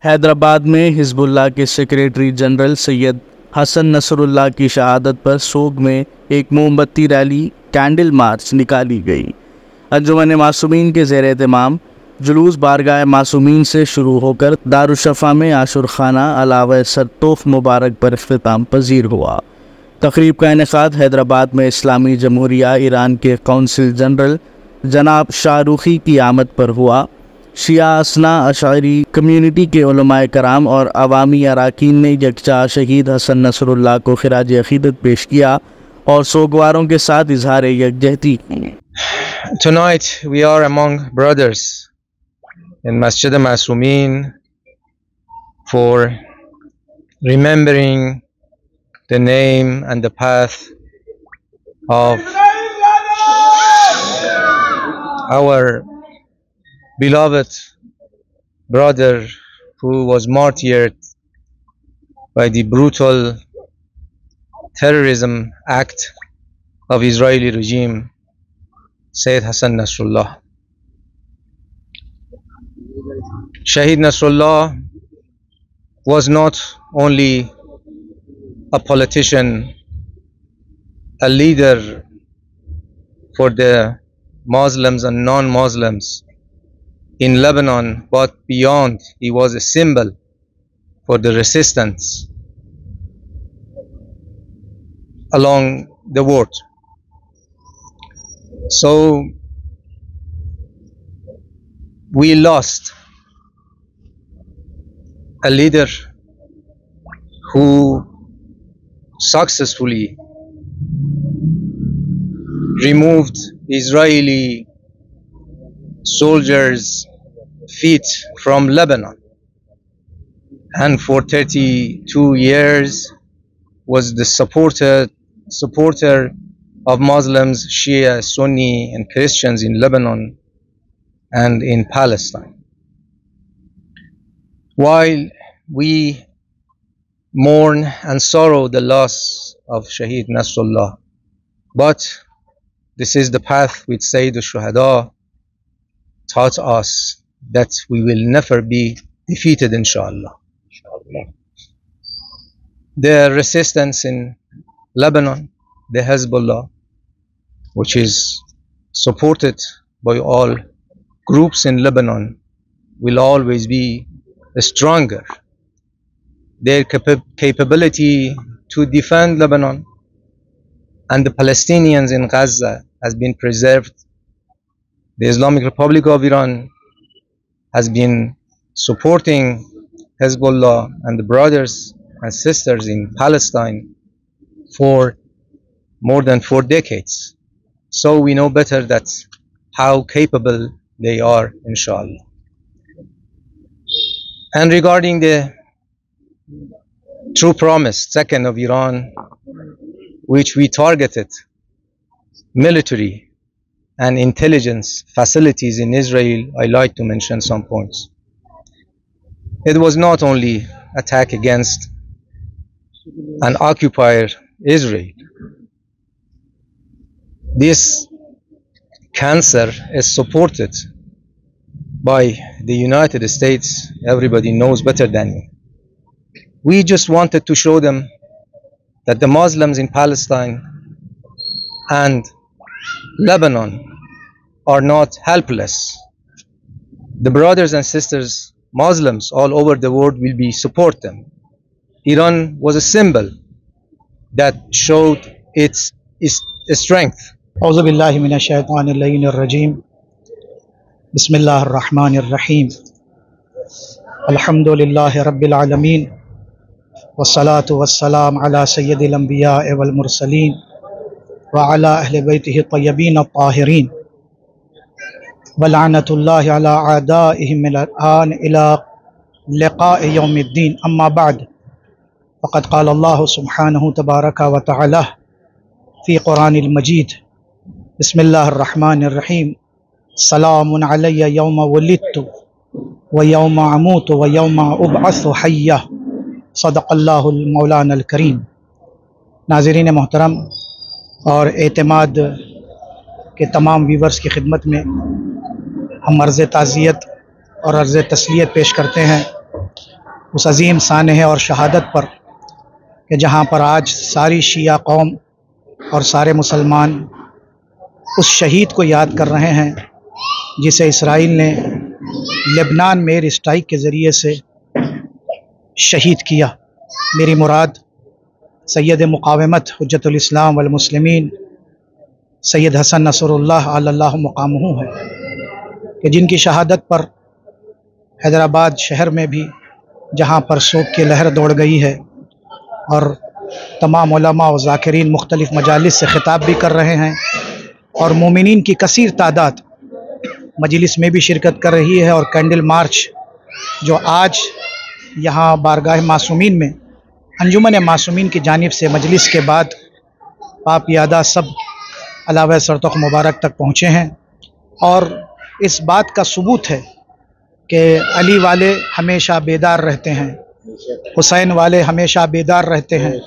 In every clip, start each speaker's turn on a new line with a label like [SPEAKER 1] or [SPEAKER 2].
[SPEAKER 1] हैदराबाद में हिजबुल्लाह के secretary general Sayyed Hassan Nasrallah की शहादत पर सोग में एक मोमबत्ती रैली कैंडल मार्च निकाली गई। अंजुमन मासूमीन के ज़ेर एहतमाम जुलूस बारगाह मासूमीन से शुरू होकर दारुशफ़ा में आशुर खाना अलावा सरतोफ मुबारक पर इख्तिताम पजीर हुआ। तकरीब का इनेकाद हैदराबाद में इस्लामी जमहूरिया ईरान के कौंसिल जनरल जनाब शाहरुखी की आमद पर हुआ। शिया असना अशारी कम्युनिटी के उलमाए कराम और अवामी अराकीन ने यकजा शहीद हसन नसरुल्लाह को खिराज अकीदत पेश किया और सोगवारों के साथ इजहार यकजहती की।
[SPEAKER 2] Tonight we are among brothers in Masjid Masumeen for remembering the name and the path of our beloved brother who was martyred by the brutal terrorism act of Israeli regime, Sayyid Hassan Nasrullah. Shahid Nasrullah was not only a politician, a leader for the Muslims and non-Muslims in Lebanon, but beyond, he was a symbol for the resistance along the world. So we lost a leader who successfully removed Israeli soldiers' feet from Lebanon, and for 32 years was the supporter of Muslims, Shia, Sunni and Christians in Lebanon and in Palestine. While we mourn and sorrow the loss of Shahid Nasrullah, but this is the path which Sayyid al-Shuhada taught us, that we will never be defeated, inshallah. The resistance in Lebanon, the Hezbollah, which is supported by all groups in Lebanon, will always be stronger. Their capability to defend Lebanon and the Palestinians in Gaza has been preserved. The Islamic Republic of Iran has been supporting Hezbollah and the brothers and sisters in Palestine for more than 4 decades. So we know better that how capable they are, inshallah. And regarding the true promise, second of Iran, which we targeted military and intelligence facilities in Israel, I like to mention some points. It was not only attack against an occupier, Israel. This cancer is supported by the United States. Everybody knows better than me. We just wanted to show them that the Muslims in Palestine and Lebanon are not helpless. The brothers and sisters, Muslims all over the world, will be support them. Iran was a symbol that showed its strength.
[SPEAKER 3] Auzu billahi minash shaitanir rajim. Bismillahir rahmanir rahim. Alhamdulillahi rabbil alamin. Wassalatu wassalam ala sayyidil anbiya'i wal mursalin wa ala ahli baytihi tayyibin at-tahirin. Wal'anatullahi ala a'daihim min al-an ila liqa'i yawmiddin. Amma ba'd. Faqad qala Allah subhanahu tabaraka wa ta'ala fi Quranil Majid. Bismillahir rahmanir rahim. Salamun alayya yawma wulidtu wa yawma amutu wa yawma ub'athu hayya. सदक़ल्लाहुल मौलाना अल करीम। नाज़रीन मोहतरम और एतमाद के तमाम viewers की खिदमत में हम अर्ज़ ताज़ियत और अर्ज़ तस्लियत पेश करते हैं उस अजीम सानह और शहादत पर कि जहाँ पर आज सारी शिया कौम और सारे मुसलमान उस शहीद को याद कर रहे हैं जिसे इसराइल ने लेबनान में एयर स्ट्राइक के ज़रिए से शहीद किया। मेरी मुराद सैयद मुक़ावमत हुज्जतुल इस्लाम वल मुस्लिमीन सैयद हसन नसरुल्लाह अल्लाह मुक़ामुहु है कि जिनकी शहादत पर हैदराबाद शहर में भी जहाँ पर शोक की लहर दौड़ गई है और तमाम उलमा और ज़ाकिरीन मुख्तलिफ मजालिस से ख़िताब भी कर रहे हैं और मोमिनीन की कसीर तादाद मजलिस में भी शिरकत कर रही है। और कैंडल मार्च जो आज यहाँ बारगाह मासूमीन में अंजुमन मासूमीन की जानिब से मजलिस के बाद पाप यादा सब अलावा सरतुख मुबारक तक पहुँचे हैं और इस बात का सबूत है कि अली वाले हमेशा बेदार रहते हैं, हुसैन वाले हमेशा बेदार रहते हैं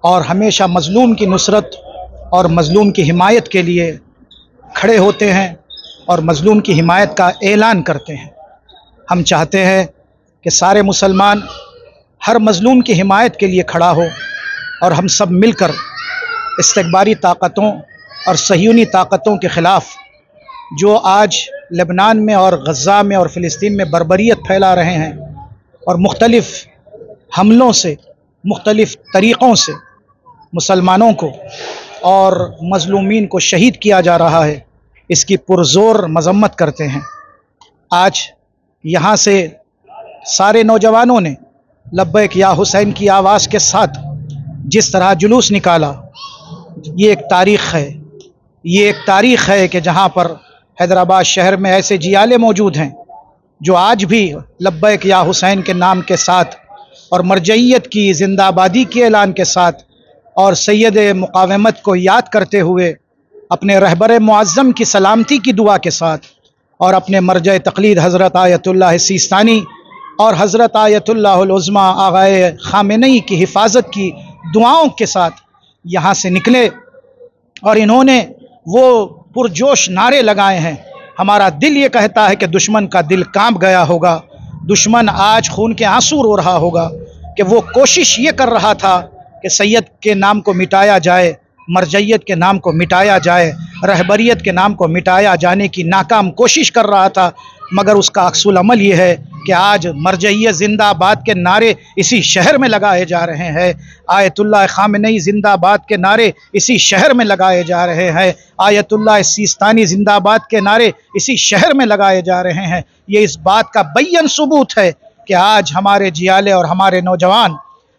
[SPEAKER 3] और हमेशा मज़लूम की नुसरत और मज़लूम की हिमायत के लिए खड़े होते हैं और मज़लूम की हिमायत का ऐलान करते हैं। हम चाहते हैं कि सारे मुसलमान हर मज़लूम की हिमायत के लिए खड़ा हो और हम सब मिलकर इस्तिकबारी ताकतों और सहियूनी ताकतों के ख़िलाफ़ जो आज लेबनान में और गज़ा में और फ़िलिस्तीन में बर्बरियत फैला रहे हैं और मुख्तलिफ़ हमलों से मुख्तलिफ़ तरीक़ों से मुसलमानों को और मज़लूमीन को शहीद किया जा रहा है, इसकी पुरज़ोर मज़म्मत करते हैं। आज यहाँ से सारे नौजवानों ने लब्बैक या हुसैन की आवाज़ के साथ जिस तरह जुलूस निकाला, ये एक तारीख़ है। ये एक तारीख़ है कि जहाँ पर हैदराबाद शहर में ऐसे जियाले मौजूद हैं जो आज भी लब्बैक या हुसैन के नाम के साथ और मरजइयत की ज़िंदाबादी के ऐलान के साथ और सैयद मुक़ावमत को याद करते हुए अपने रहबर मुअज़्ज़म की सलामती की दुआ के साथ और अपने मरज तक़लीद हज़रत आयतुल्लाह सीस्तानी और हज़रत आयतुल्लाहुल उज़्मा आग़ाए ख़ामेनी की हिफाजत की दुआओं के साथ यहाँ से निकले और इन्होंने वो पुरजोश नारे लगाए हैं। हमारा दिल ये कहता है कि दुश्मन का दिल कांप गया होगा, दुश्मन आज खून के आंसू रो रहा होगा कि वो कोशिश ये कर रहा था कि सैयद के नाम को मिटाया जाए, मरजइयत के नाम को मिटाया जाए, रहबरियत के नाम को मिटाया जाने की नाकाम कोशिश कर रहा था। मगर उसका अक्सुल अमल ये है कि आज मरजइयत ज़िंदाबाद के नारे इसी शहर में लगाए जा रहे हैं, आयतुल्लाह ख़ामेनी ज़िंदाबाद के नारे इसी शहर में लगाए जा रहे हैं, आयतुल्लाह सीस्तानी ज़िंदाबाद के नारे इसी शहर में लगाए जा रहे हैं। ये इस बात का बय्यन सबूत है कि आज हमारे जियाले और हमारे नौजवान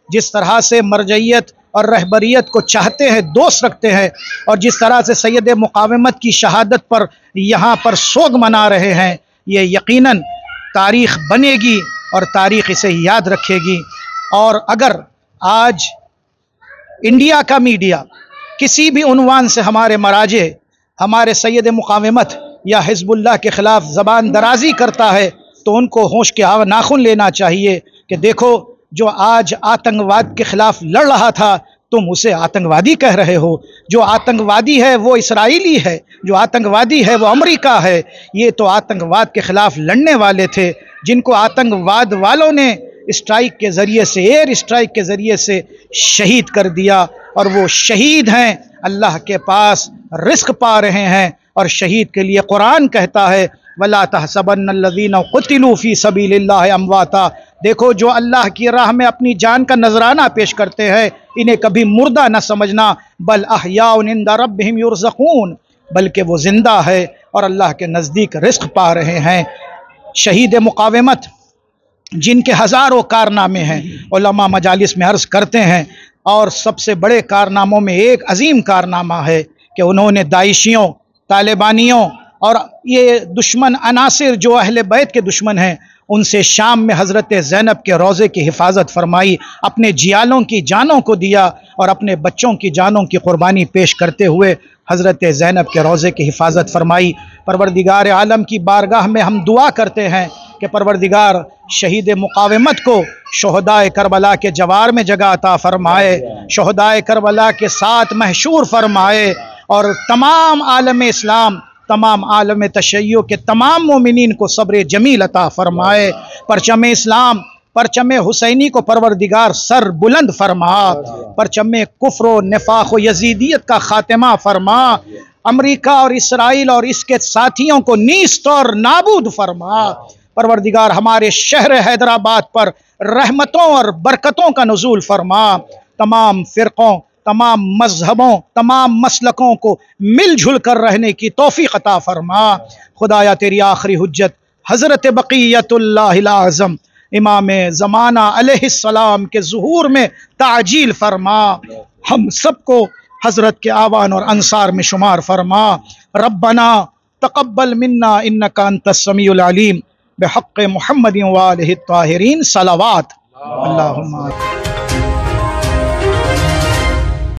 [SPEAKER 3] जिस तरह से मरजइयत और रहबरियत को चाहते हैं, दोस्त रखते हैं और जिस तरह से सैयद मुक़ावमत की शहादत पर यहाँ पर सोग मना रहे हैं, ये यकीनन तारीख़ बनेगी और तारीख़ इसे याद रखेगी। और अगर आज इंडिया का मीडिया किसी भी उन्वान से हमारे मराजे हमारे सैयद मुक़ावमत या हिज़्बुल्लाह के ख़िलाफ़ ज़बान दराज़ी करता है तो उनको होश के नाखून लेना चाहिए कि देखो, जो आज आतंकवाद के ख़िलाफ़ लड़ रहा था तुम उसे आतंकवादी कह रहे हो। जो आतंकवादी है वो इसराइली है, जो आतंकवादी है वो अमेरिका है। ये तो आतंकवाद के ख़िलाफ़ लड़ने वाले थे जिनको आतंकवाद वालों ने स्ट्राइक के ज़रिए से, एयर स्ट्राइक के ज़रिए से शहीद कर दिया और वो शहीद हैं, अल्लाह के पास रिस्क पा रहे हैं। और शहीद के लिए कुरान कहता है वला तहसबन्नल्लज़ीना क़ुतिलू फ़ी सबीलिल्लाहि अमवाता। देखो, जो अल्लाह की राह में अपनी जान का नजराना पेश करते हैं इन्हें कभी मुर्दा न समझना, बल अहयाउन इंदा रब्बिहिम युरज़क़ून, बल्कि वो ज़िंदा है और अल्लाह के नज़दीक रिस्क पा रहे हैं। शहीद मुक़ावमत जिनके हज़ारों कारनामे हैं, उलमा मजालिस में अर्ज़ करते हैं, और सबसे बड़े कारनामों में एक अजीम कारनामा है कि उन्होंने दाइशियों, तालिबानियों और ये दुश्मन अनासिर जो अहले बैत के दुश्मन हैं उनसे शाम में हज़रत ज़ैनब के रोज़े की हिफाजत फरमाई, अपने जियालों की जानों को दिया और अपने बच्चों की जानों की क़ुरबानी पेश करते हुए हज़रत ज़ैनब के रोज़े की हिफाजत फरमाई। परवरदिगार आलम की बारगाह में हम दुआ करते हैं कि परवरदिगार शहीद मुक़ावमत को शोहदाए करबला के जवार में जगह अता फ़रमाए, शोहदाए करबला के साथ महशूर फरमाए और तमाम आलम इस्लाम, तमाम आलम तशय्यो के तमाम मोमिनीन को सब्र जमील अता फ़रमाए। परचम इस्लाम, परचम हुसैनी को परवरदिगार सर बुलंद फरमा, परचम कुफ्र निफाक व यजीदियत का खात्मा फरमा, अमेरिका और इसराइल और इसके साथियों को नीस्त और नाबूद फरमा। परवरदिगार हमारे शहर हैदराबाद पर रहमतों और बरकतों का नुज़ूल फरमा, तमाम फ़िरक़ों, तमाम मजहबों, तमाम मसलकों को मिलजुल कर रहने की तौफ़ीक़ अता फरमा। खुदाया तेरी आखिरी हुज्जत हज़रत बक़िय्यतुल्लाहिल आज़म इमाम ज़माना अलैहिस्सलाम के ज़ुहूर में ताजील फरमा, हम सबको हज़रत के आवान और अंसार में शुमार फरमा। रब्बना तक़ब्बल मिन्ना इन्नका अंतस समीउल अलीम बिहक़्क़ि मुहम्मदिन व आलिहि त्ताहिरीन सलावत। अल्लाहुम्मा